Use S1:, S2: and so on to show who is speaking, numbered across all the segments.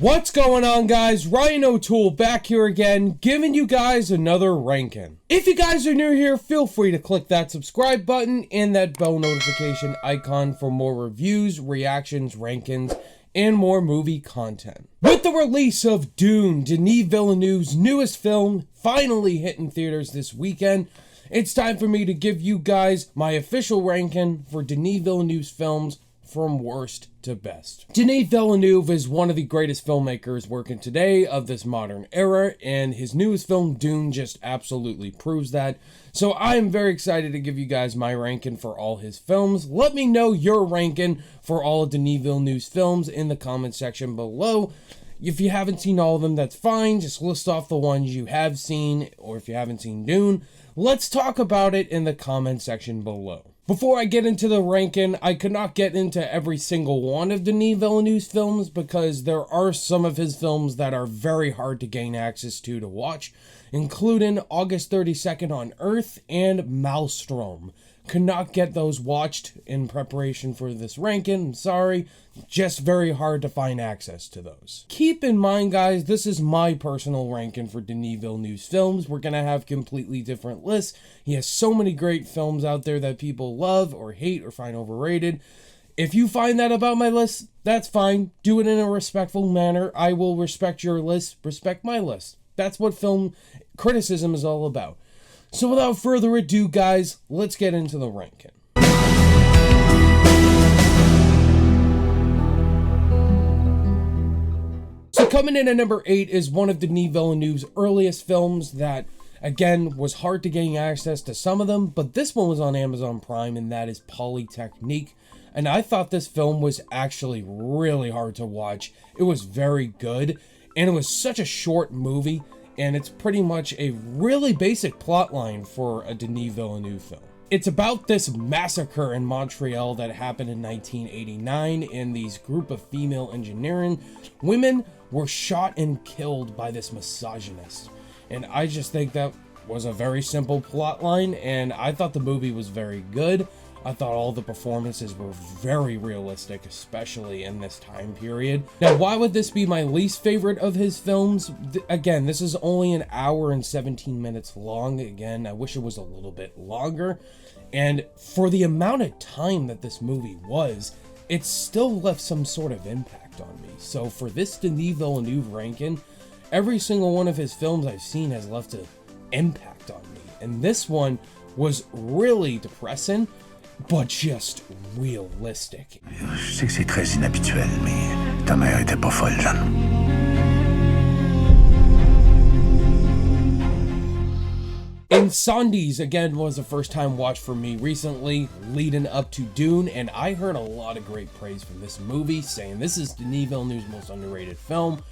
S1: What's going on, guys? Ryan O'Toole back here again, giving you guys another ranking. If you guys are new here, feel free to click that subscribe button and that bell notification icon for more reviews, reactions, rankings, and more movie content. With the release of Dune, Denis Villeneuve's newest film, finally hitting theaters this weekend, it's time for me to give you guys my official ranking for Denis Villeneuve's films from worst to best. Denis Villeneuve is one of the greatest filmmakers working today of this modern era, and his newest film, Dune, just absolutely proves that. So I am very excited to give you guys my ranking for all his films. Let me know your ranking for all of Denis Villeneuve's films in the comment section below. If you haven't seen all of them, that's fine. Just list off the ones you have seen, or if you haven't seen Dune, let's talk about it in the comment section below. Before I get into the ranking, I could not get into every single one of Denis Villeneuve's films because there are some of his films that are very hard to gain access to watch, including August 32nd on Earth and Maelstrom. Could not get those watched in preparation for this ranking, I'm sorry, just very hard to find access to those. Keep in mind, guys, this is my personal ranking for Denis Villeneuve's films. We're gonna have completely different lists. He has so many great films out there that people love or hate or find overrated. If you find that about my list, that's fine. Do it in a respectful manner. I will respect your list, respect my list. That's what film criticism is all about. So without further ado, guys, let's get into the ranking. So coming in at number 8 is one of Denis Villeneuve's earliest films that, again, was hard to gain access to some of them, but this one was on Amazon Prime, and that is Polytechnique. And I thought this film was actually really hard to watch. It was very good, and it was such a short movie. And it's pretty much a really basic plotline for a Denis Villeneuve film. It's about this massacre in Montreal that happened in 1989, and these group of female engineering women were shot and killed by this misogynist. And I just think that was a very simple plotline, and I thought the movie was very good. I thought all the performances were very realistic, especially in this time period. Now, why would this be my least favorite of his films? Again, this is only an hour and 17 minutes long. Again, I wish it was a little bit longer. And for the amount of time that this movie was, it still left some sort of impact on me. So for this Denis Villeneuve ranking, every single one of his films I've seen has left an impact on me. And this one was really depressing, but just realistic.
S2: Je sais que c'est très inhabituel, mais ta mère était pas folle, Jeanne.
S1: Incendies, again, was a first-time watch for me recently, leading up to Dune, and I heard a lot of great praise for this movie, saying this is Denis Villeneuve's most underrated film.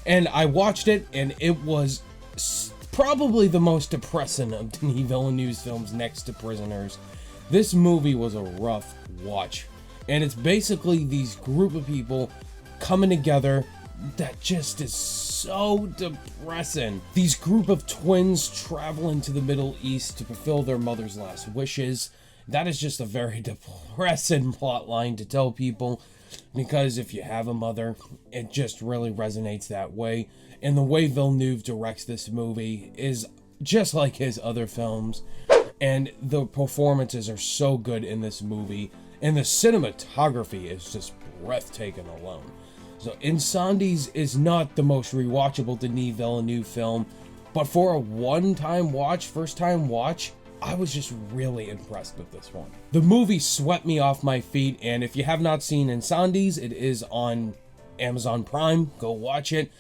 S1: And I watched it, and it was probably the most depressing of Denis Villeneuve's films next to Prisoners. This movie was a rough watch, and it's basically these group of people coming together that just is so depressing. These group of twins traveling to the Middle East to fulfill their mother's last wishes. That is just a very depressing plotline to tell people, because if you have a mother, it just really resonates that way. And the way Villeneuve directs this movie is just like his other films. And the performances are so good in this movie, and the cinematography is just breathtaking alone. So Incendies is not the most rewatchable Denis Villeneuve film, but for a one-time watch, first-time watch, I was just really impressed with this one. The movie swept me off my feet, and if you have not seen Incendies, it is on Amazon Prime. Go watch it.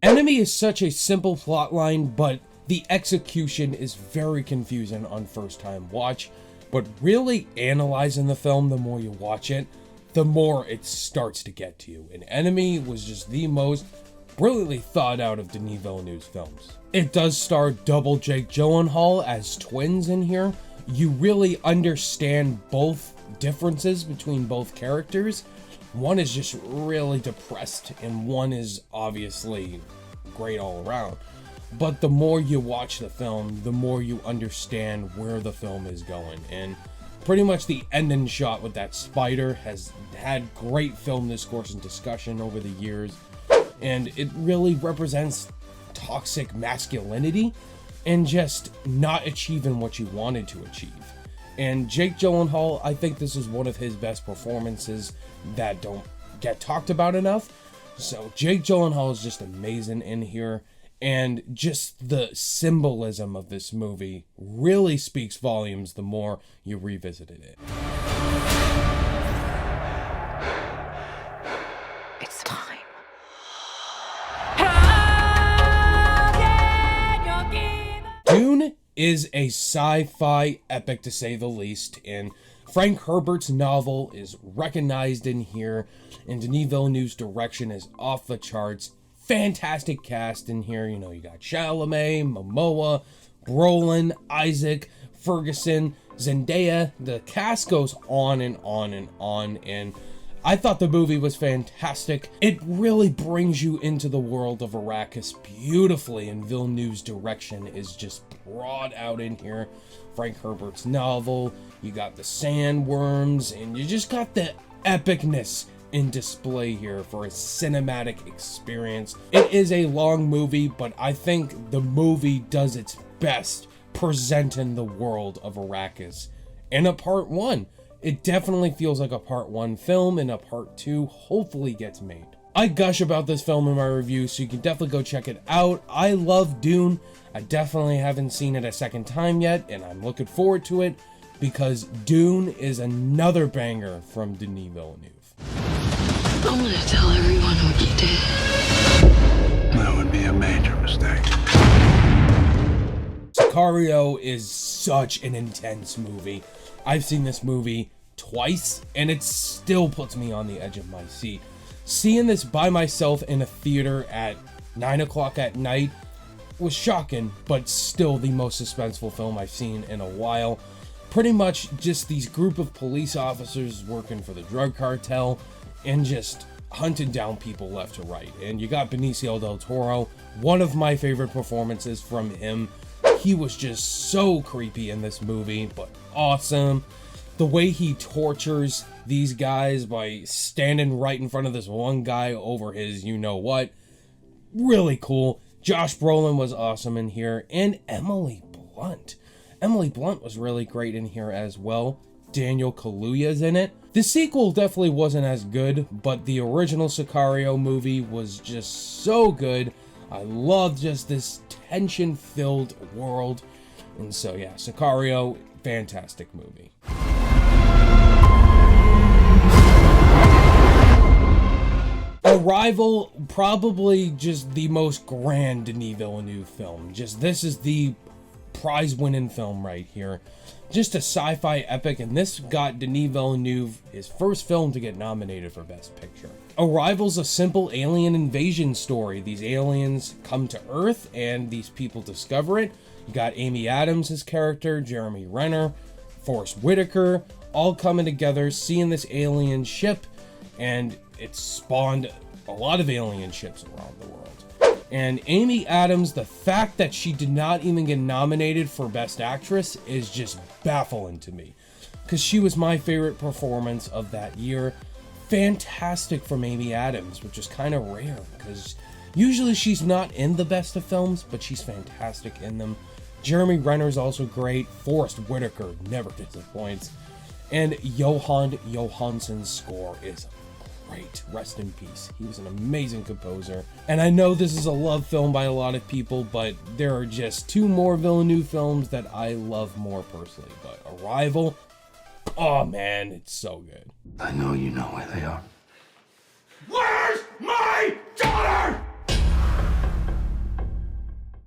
S1: Enemy is such a simple plotline, but the execution is very confusing on first time watch. But really analyzing the film, the more you watch it, the more it starts to get to you. And Enemy was just the most brilliantly thought out of Denis Villeneuve's films. It does star double Jake Gyllenhaal as twins in here. You really understand both differences between both characters. One is just really depressed, and one is obviously great all around. But the more you watch the film, the more you understand where the film is going. And pretty much the ending shot with that spider has had great film discourse and discussion over the years, and it really represents toxic masculinity and just not achieving what you wanted to achieve. And Jake Gyllenhaal, I think this is one of his best performances that don't get talked about enough. So Jake Gyllenhaal is just amazing in here, and just the symbolism of this movie really speaks volumes the more you revisited it.
S3: It's time.
S1: Dune is a sci-fi epic to say the least, and Frank Herbert's novel is recognized in here, and Denis Villeneuve's direction is off the charts. Fantastic cast in here. You know, you got Chalamet, Momoa, Brolin, Isaac, Ferguson, Zendaya. The cast goes on and on and on, and I thought the movie was fantastic. It really brings you into the world of Arrakis beautifully, and Villeneuve's direction is just brought out in here. Frank Herbert's novel, you got the sandworms, and you just got the epicness in display here for a cinematic experience. It is a long movie, but I think the movie does its best presenting the world of Arrakis in a part one. It definitely feels like a part one film, and a part two hopefully gets made. I gush about this film in my review, so you can definitely go check it out. I love Dune. I definitely haven't seen it a second time yet, and I'm looking forward to it because Dune is another banger from Denis Villeneuve.
S3: I'm gonna tell everyone what you did.
S2: That would be a major mistake.
S1: Sicario is such an intense movie. I've seen this movie twice, and it still puts me on the edge of my seat. Seeing this by myself in a theater at 9 o'clock at night was shocking, but still the most suspenseful film I've seen in a while. Pretty much just these group of police officers working for the drug cartel and just hunting down people left to right. And you got Benicio del Toro, one of my favorite performances from him. He was just so creepy in this movie, but awesome. The way he tortures these guys by standing right in front of this one guy over his you-know-what, really cool. Josh Brolin was awesome in here, and Emily Blunt. Emily Blunt was really great in here as well. Daniel Kaluuya's in it. The sequel definitely wasn't as good, but the original Sicario movie was just so good. I love just this tension-filled world. And so yeah, Sicario, fantastic movie. Arrival, probably just the most grand Denis Villeneuve film. Just this is the prize-winning film right here. Just a sci-fi epic, and this got Denis Villeneuve his first film to get nominated for Best Picture. Arrival's a simple alien invasion story. These aliens come to Earth, and these people discover it. You got Amy Adams' character, Jeremy Renner, Forrest Whitaker, all coming together, seeing this alien ship, and it spawned a lot of alien ships around the world. And Amy Adams, the fact that she did not even get nominated for Best Actress is just baffling to me, because she was my favorite performance of that year. Fantastic from Amy Adams, which is kind of rare, because usually she's not in the best of films, but she's fantastic in them. Jeremy Renner's also great. Forrest Whitaker never disappoints. And Johan Johansson's score is great. Rest in peace. He was an amazing composer. And I know this is a love film by a lot of people, but there are just two more Villeneuve films that I love more personally. But Arrival, oh man, it's so good.
S2: I know you know where they are.
S4: Where's my daughter?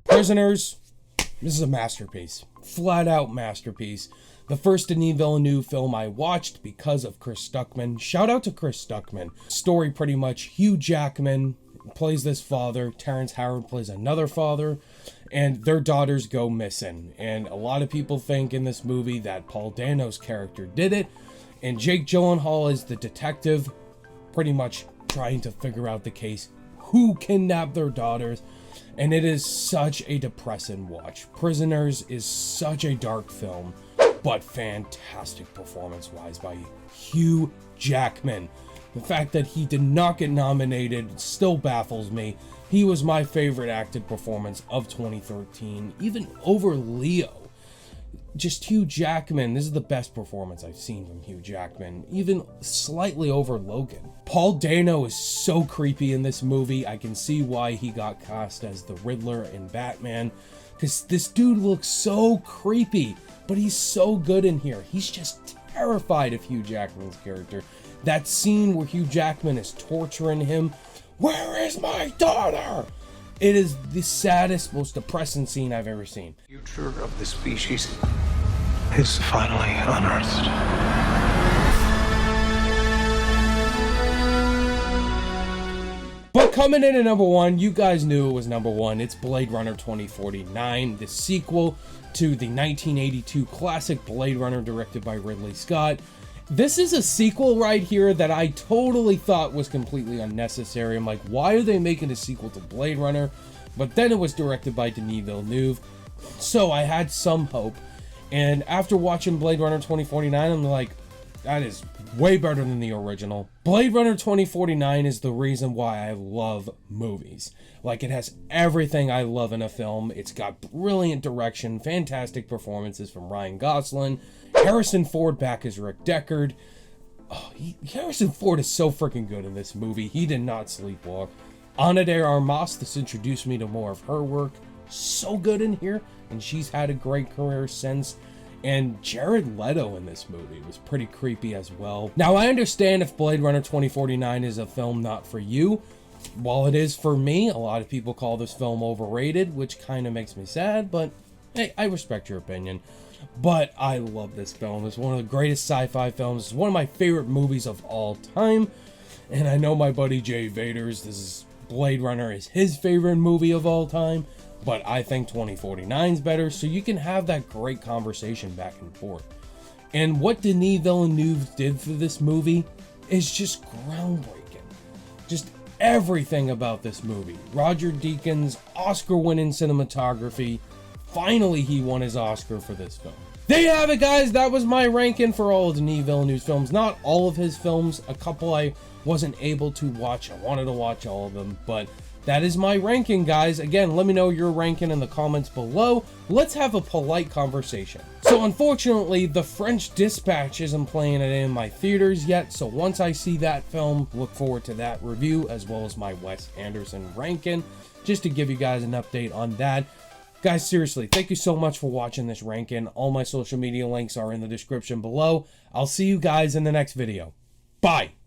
S1: Prisoners, this is a masterpiece. Flat out masterpiece. The first Denis Villeneuve film I watched because of Chris Stuckman. Shout out to Chris Stuckman. Story pretty much, Hugh Jackman plays this father, Terrence Howard plays another father, and their daughters go missing. And a lot of people think in this movie that Paul Dano's character did it, and Jake Gyllenhaal is the detective, pretty much trying to figure out the case, who kidnapped their daughters. And it is such a depressing watch. Prisoners is such a dark film. but fantastic performance-wise by Hugh Jackman. The fact that he did not get nominated still baffles me. He was my favorite acted performance of 2013, even over Leo. Just Hugh Jackman, this is the best performance I've seen from Hugh Jackman, even slightly over Logan. Paul Dano is so creepy in this movie. I can see why he got cast as the Riddler in Batman, because this dude looks so creepy, but he's so good in here. He's just terrified of Hugh Jackman's character. That scene where Hugh Jackman is torturing him, "Where is my daughter?" It is the saddest, most depressing scene I've ever seen.
S2: The future of the species is finally unearthed.
S1: But coming in at number one, you guys knew it was number one. It's Blade Runner 2049, the sequel to the 1982 classic Blade Runner directed by Ridley Scott. This is a sequel right here that I totally thought was completely unnecessary. I'm like, why are they making a sequel to Blade Runner? But then it was directed by Denis Villeneuve, so I had some hope. And after watching Blade Runner 2049, I'm like, that is way better than the original. Blade Runner 2049 is the reason why I love movies. Like, it has everything I love in a film. It's got brilliant direction, fantastic performances from Ryan Gosling, Harrison Ford back as Rick Deckard. Oh, Harrison Ford is so freaking good in this movie. He did not sleepwalk. Ana de Armas, this introduced me to more of her work. So good in here, and she's had a great career since. And Jared Leto in this movie was pretty creepy as well. Now, I understand if Blade Runner 2049 is a film not for you. While it is for me, a lot of people call this film overrated, which kind of makes me sad, but hey, I respect your opinion. But I love this film. It's one of the greatest sci-fi films. It's one of my favorite movies of all time. And I know my buddy Jay Vaders, this is Blade Runner is his favorite movie of all time. But I think 2049 is better, so you can have that great conversation back and forth. And what Denis Villeneuve did for this movie is just groundbreaking. Just everything about this movie. Roger Deakins, Oscar-winning cinematography. Finally, he won his Oscar for this film. There you have it, guys. That was my ranking for all of Denis Villeneuve's films. Not all of his films. A couple I wasn't able to watch. I wanted to watch all of them, but that is my ranking, guys. Again, let me know your ranking in the comments below. Let's have a polite conversation. So unfortunately, The French Dispatch isn't playing it in my theaters yet. So once I see that film, look forward to that review as well as my Wes Anderson ranking, just to give you guys an update on that. Guys, seriously, thank you so much for watching this ranking. All my social media links are in the description below. I'll see you guys in the next video. Bye.